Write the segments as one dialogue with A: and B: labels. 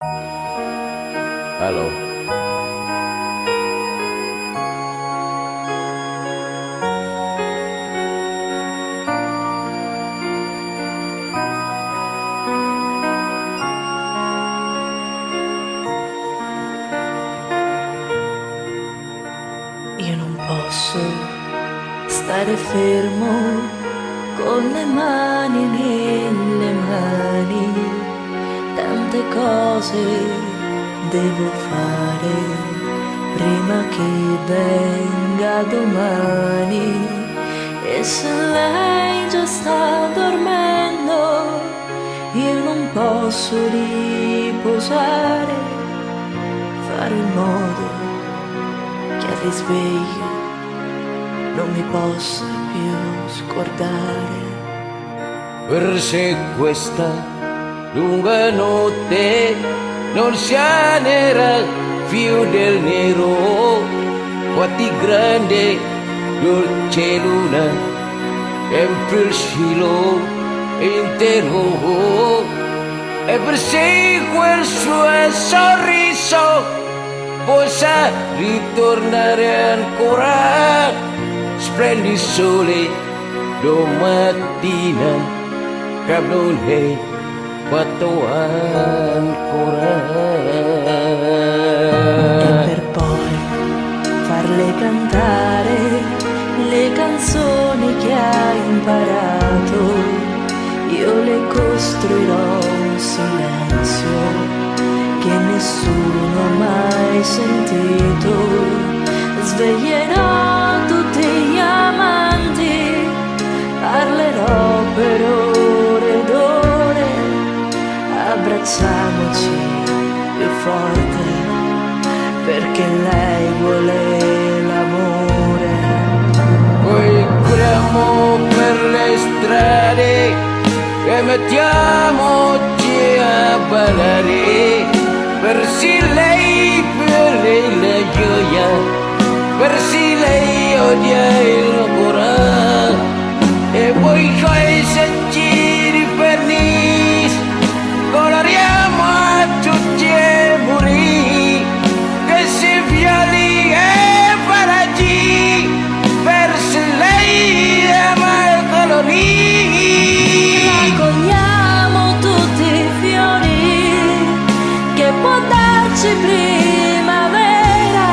A: Allo.
B: Io non posso stare fermo con le mani nelle mani, tante cose devo fare prima che venga domani. E se lei già sta dormendo, io non posso riposare, fare in modo che al risveglio non mi possa più scordare.
A: Forse questa lunga notte non sia nera più del nero, quanti grande dolce luna empie il cielo intero, e per sé quel suo sorriso possa ritornare ancora. Splendi sole domattina che non è fatto ancora.
B: E per poi farle cantare le canzoni che ha imparato, io le costruirò un silenzio che nessuno ha mai sentito. Sveglierò tutti gli amanti, parlerò per ore ed ore, abbracciamoci più forte perché lei vuole l'amore.
A: Poi corriamo per le strade e mettiamoci a ballare, per sì lei, per lei la gioia, per sì lei odia il lavoro. E poi cosa ci rifernis, coloriamo a tutti e morì, che si violi e faraggi, per sì lei ama il colorì.
B: Raccogliamo tutti i fiori che può darci primavera,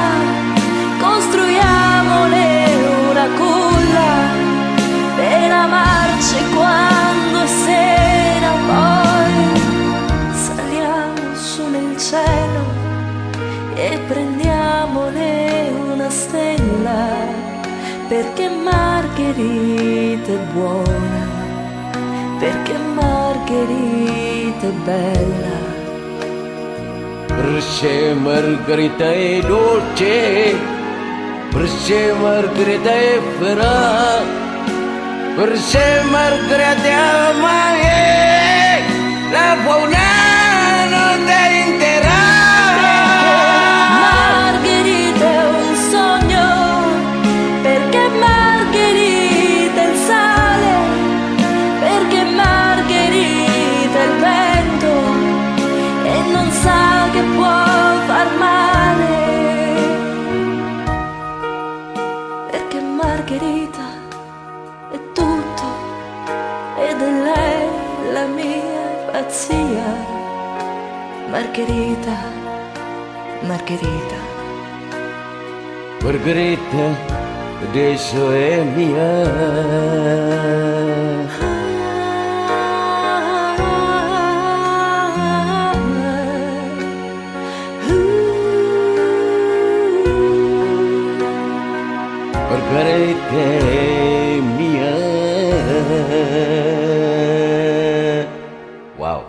B: costruiamone una culla per amarci quando è sera. Poi saliamo su nel cielo e prendiamone una stella, perché Margherita è buona, perché Margherita è bella.
A: Perché Margherita è dolce, perché Margherita è vera, perché Margherita ama la buona notte intera.
B: Margherita è un sogno, perché Margherita è il sale, perché Margherita è il vento e non sa che può far male, perché Margherita è tutto ed è lei la mia pazzia. Margherita, Margherita.
A: Margherita adesso è mia. Margherita è mia. Wow.